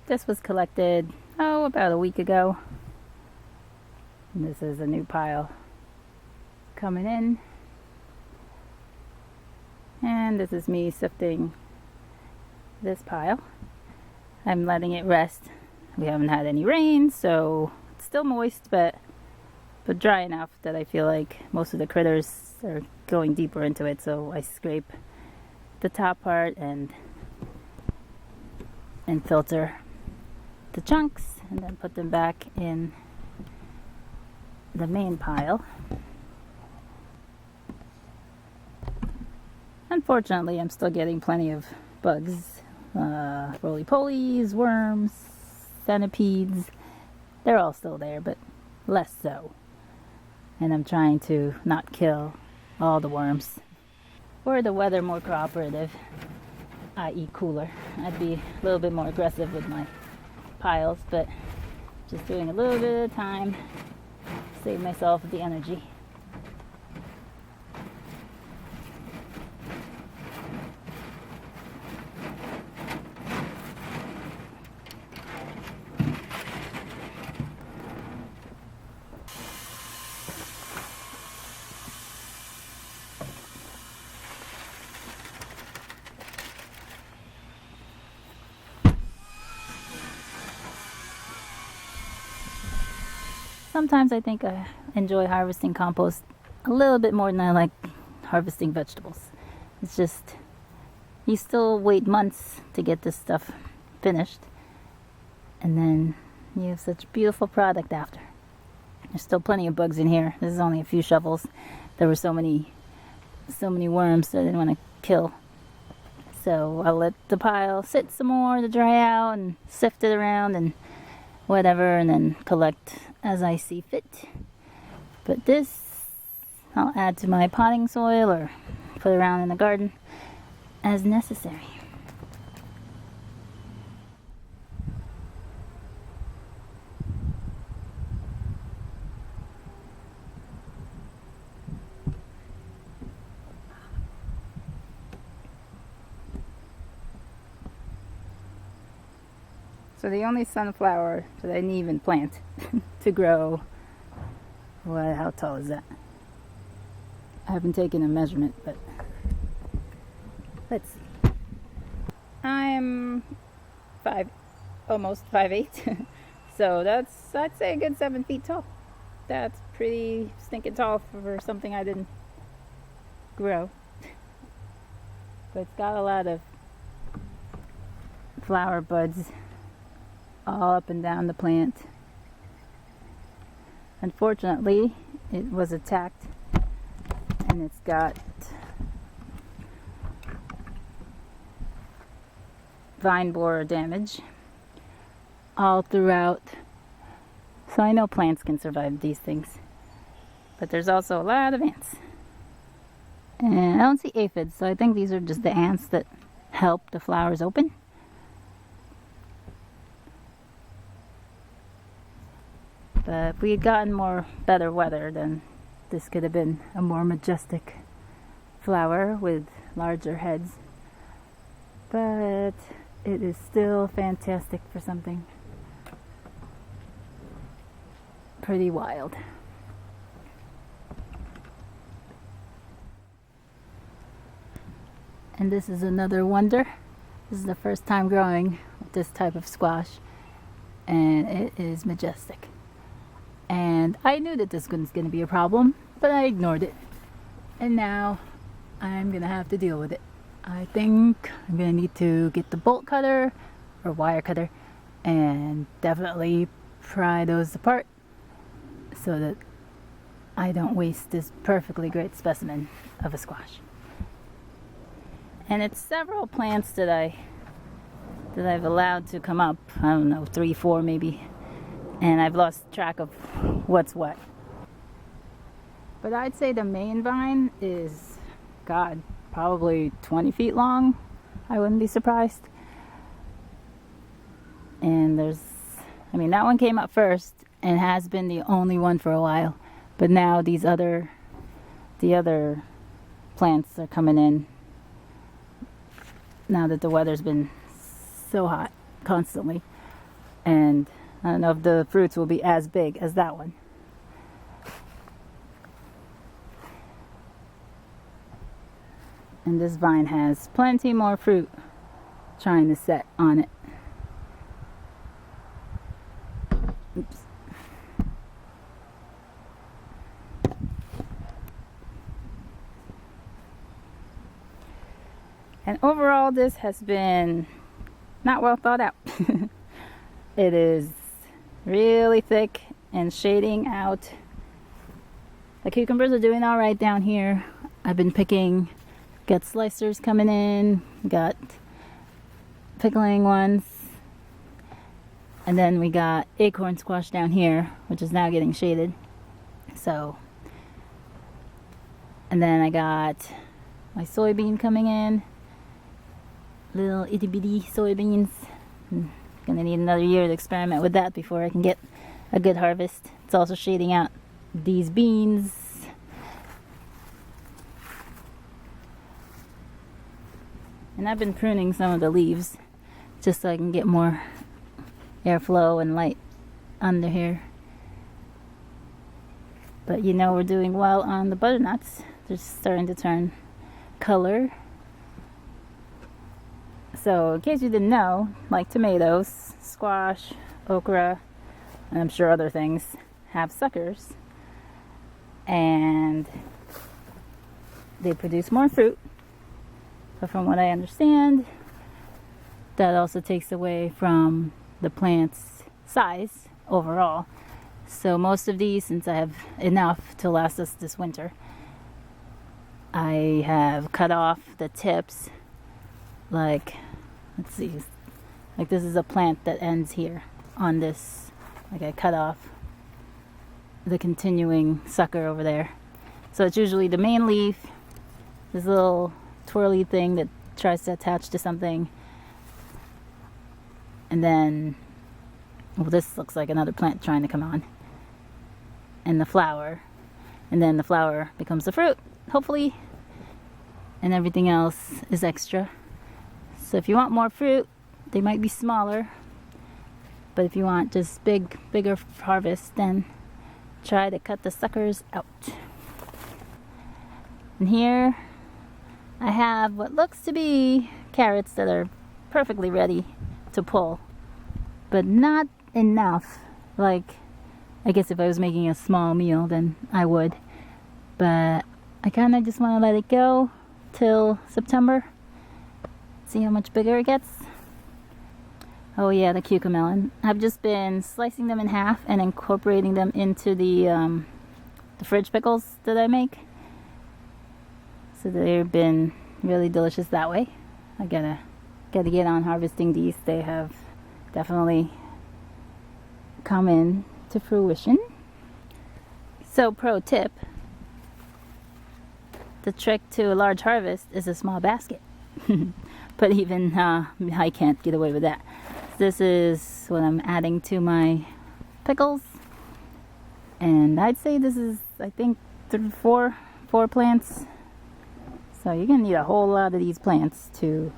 This was collected, about a week ago. And this is a new pile coming in. And this is me sifting this pile. I'm letting it rest. We haven't had any rain, so it's still moist, but dry enough that I feel like most of the critters are going deeper into it. So I scrape the top part and filter the chunks and then put them back in the main pile. Unfortunately, I'm still getting plenty of bugs, roly-polies, worms, centipedes. They're all still there, but less so. And I'm trying to not kill all the worms. Were the weather more cooperative, i.e. cooler, I'd be a little bit more aggressive with my piles, but just doing a little bit at a time to save myself the energy. Sometimes I think I enjoy harvesting compost a little bit more than I like harvesting vegetables. It's just, you still wait months to get this stuff finished, and then you have such beautiful product after. There's still plenty of bugs in here. This is only a few shovels. There were so many worms that I didn't want to kill. So I'll let the pile sit some more to dry out and sift it around and whatever, and then collect as I see fit. But this I'll add to my potting soil or put around in the garden as necessary. So the only sunflower that I didn't even plant to grow, how tall is that? I haven't taken a measurement, but let's see. I'm almost 5'8", so that's, I'd say, a good 7 feet tall. That's pretty stinking tall for something I didn't grow. But it's got a lot of flower buds all up and down the plant. Unfortunately, it was attacked and it's got vine borer damage all throughout. So I know plants can survive these things, but there's also a lot of ants. And I don't see aphids, so I think these are just the ants that help the flowers open. But if we had gotten better weather, then this could have been a more majestic flower with larger heads. But it is still fantastic for something pretty wild. And this is another wonder. This is the first time growing this type of squash, and it is majestic. And I knew that this was going to be a problem, but I ignored it. And now I'm going to have to deal with it. I think I'm going to need to get the bolt cutter or wire cutter and definitely pry those apart so that I don't waste this perfectly great specimen of a squash. And it's several plants that I've allowed to come up. I don't know, 3, 4 maybe. And I've lost track of what's what. But I'd say the main vine is, God, probably 20 feet long. I wouldn't be surprised. And that one came up first and has been the only one for a while. But now the other plants are coming in now that the weather's been so hot constantly. And I don't know if the fruits will be as big as that one. And this vine has plenty more fruit trying to set on it. Oops. And overall, this has been not well thought out. It is really thick and shading out. The cucumbers are doing all right down here. I've been picking, got slicers coming in, got pickling ones, and then we got acorn squash down here, which is now getting shaded. So, and then I got my soybean coming in, little itty bitty soybeans. Gonna need another year to experiment with that before I can get a good harvest. It's also shading out these beans. And I've been pruning some of the leaves just so I can get more airflow and light under here. But you know, we're doing well on the butternuts. They're starting to turn color. So in case you didn't know, like tomatoes, squash, okra, and I'm sure other things have suckers, and they produce more fruit. But from what I understand, that also takes away from the plant's size overall. So most of these, since I have enough to last us this winter, I have cut off the tips. Like, let's see, like this is a plant that ends here on this. Like I cut off the continuing sucker over there. So it's usually the main leaf, this little twirly thing that tries to attach to something, and then, well, this looks like another plant trying to come on, and the flower, and then the flower becomes the fruit, hopefully, and everything else is extra. So if you want more fruit, they might be smaller, but if you want just bigger harvest, then try to cut the suckers out. And here I have what looks to be carrots that are perfectly ready to pull, but not enough. Like, I guess if I was making a small meal, then I would, but I kind of just want to let it go till September. See how much bigger it gets. Oh yeah, the cucamelon. I've just been slicing them in half and incorporating them into the fridge pickles that I make. So they've been really delicious that way. I gotta get on harvesting these. They have definitely come in to fruition. So pro tip, the trick to a large harvest is a small basket. But even I can't get away with that. This is what I'm adding to my pickles, and I'd say this is, I think, four plants. So you're gonna need a whole lot of these plants to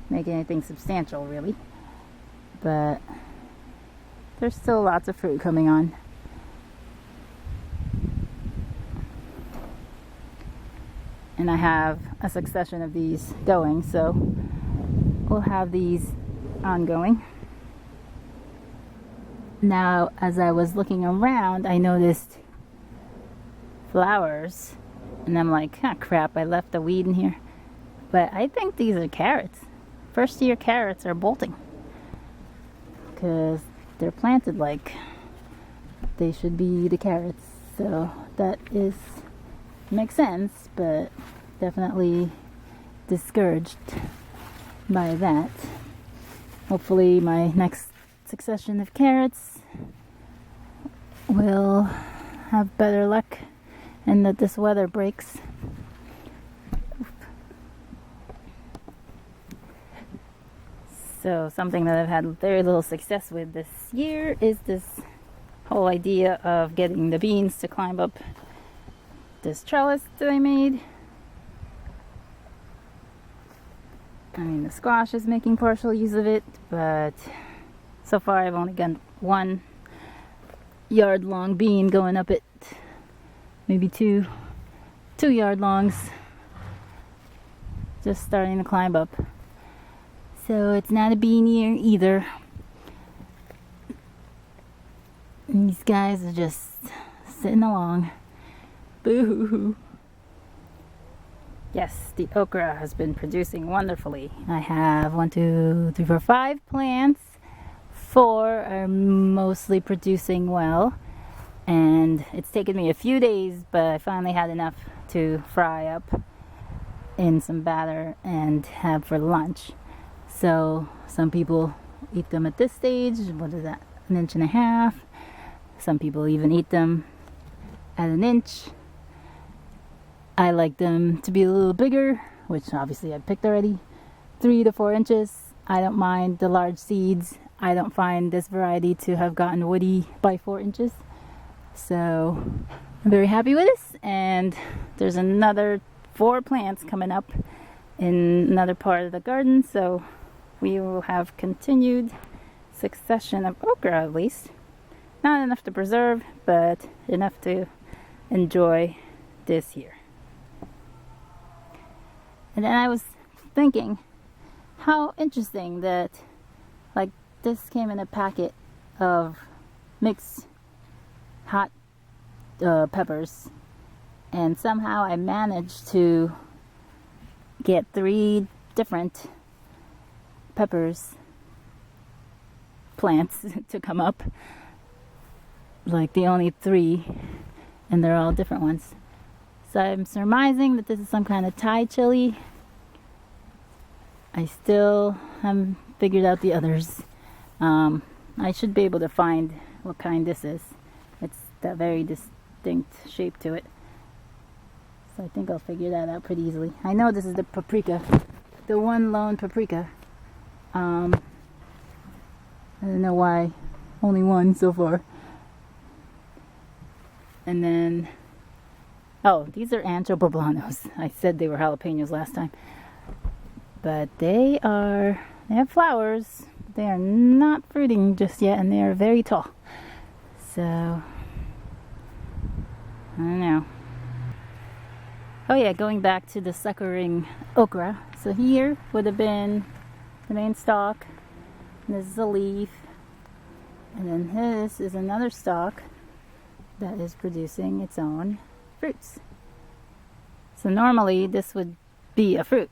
make anything substantial, really. But there's still lots of fruit coming on. And I have a succession of these going, so we'll have these ongoing. Now, as I was looking around, I noticed flowers, and I'm like, oh crap, I left a weed in here. But I think these are carrots. First year carrots are bolting, because they're planted like they should be the carrots. So that makes sense, but definitely discouraged by that. Hopefully my next succession of carrots will have better luck and that this weather breaks. So something that I've had very little success with this year is this whole idea of getting the beans to climb up this trellis that I made. I mean, the squash is making partial use of it, but So far I've only got 1-yard long bean going up it, maybe 2-yard longs, just starting to climb up. So it's not a bean year either. And these guys are just sitting along. Boo-hoo-hoo. Yes, the okra has been producing wonderfully. I have 1, 2, 3, 4, 5 plants. 4 are mostly producing well. And it's taken me a few days, but I finally had enough to fry up in some batter and have for lunch. So some people eat them at this stage. What is that? 1.5 inches. Some people even eat them at 1 inch. I like them to be a little bigger, which obviously I picked already. 3 to 4 inches. I don't mind the large seeds. I don't find this variety to have gotten woody by 4 inches. So I'm very happy with this. And there's another 4 plants coming up in another part of the garden. So we will have continued succession of okra at least. Not enough to preserve, but enough to enjoy this year. And then I was thinking, how interesting that like this came in a packet of mixed hot peppers, and somehow I managed to get 3 different peppers plants to come up, like the only 3, and they're all different ones. So I'm surmising that this is some kind of Thai chili. I still haven't figured out the others. I should be able to find what kind this is. It's that very distinct shape to it. So I think I'll figure that out pretty easily. I know this is the paprika, the one lone paprika. I don't know why only one so far. And then, oh, these are Ancho Poblanos. I said they were jalapenos last time. But they have flowers. They are not fruiting just yet, and they are very tall. So, I don't know. Oh yeah, going back to the suckering okra. So here would have been the main stalk. And this is a leaf. And then this is another stalk that is producing its own fruits. So normally this would be a fruit.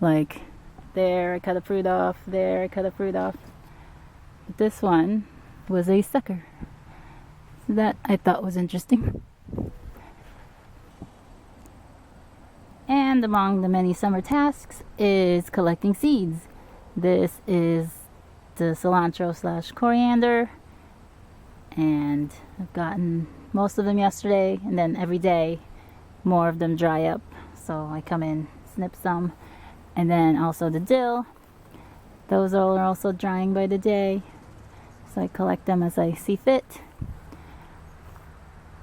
Like there I cut a fruit off, there I cut a fruit off. But this one was a sucker. So that I thought was interesting. And among the many summer tasks is collecting seeds. This is the cilantro / coriander, and I've gotten most of them yesterday, and then every day more of them dry up, so I come in, snip some. And then also the dill, those all are also drying by the day, so I collect them as I see fit.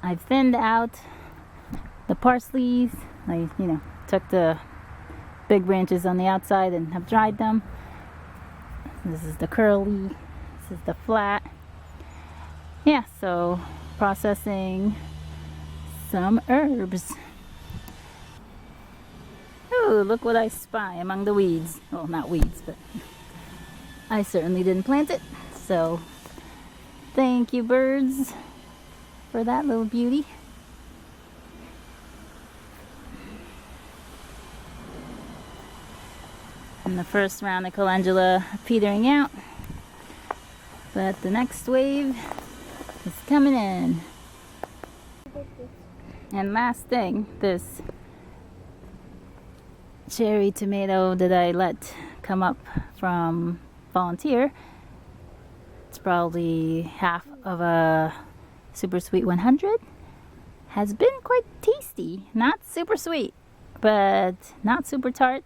I've thinned out the parsleys. I took the big branches on the outside and have dried them. This is the curly, this is the flat. Yeah, so processing some herbs. Oh, look what I spy among the weeds. Well, not weeds, but I certainly didn't plant it. So thank you, birds, for that little beauty. And the first round of calendula petering out, but the next wave is coming in. And last thing, this cherry tomato that I let come up from volunteer, it's probably half of a super sweet 100, has been quite tasty. Not super sweet, but not super tart.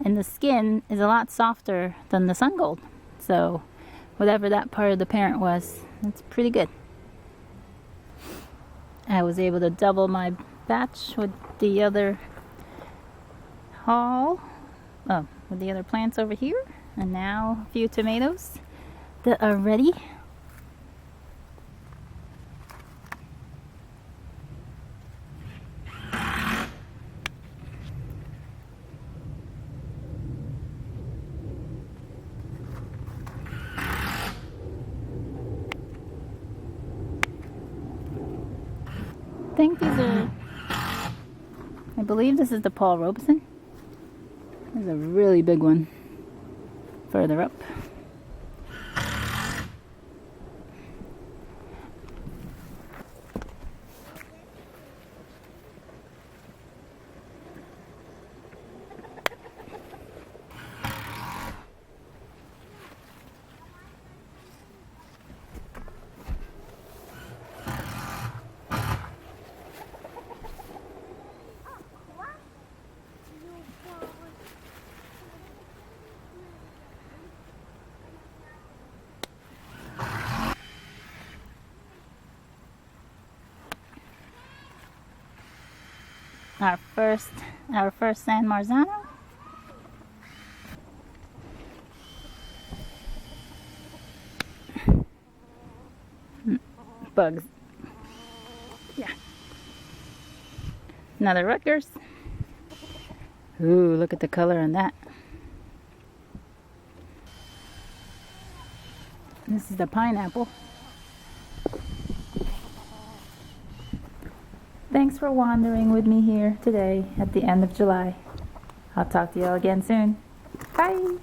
And the skin is a lot softer than the sun gold. So whatever that part of the parent was, it's pretty good. I was able to double my batch with the other with the other plants over here. And now a few tomatoes. that are ready. I think these are, I believe this is the Paul Robeson. There's a really big one further up. Our first San Marzano. Bugs. Yeah. Another Rutgers. Ooh, look at the color on that. This is the pineapple. Thanks for wandering with me here today at the end of July. I'll talk to you all again soon. Bye!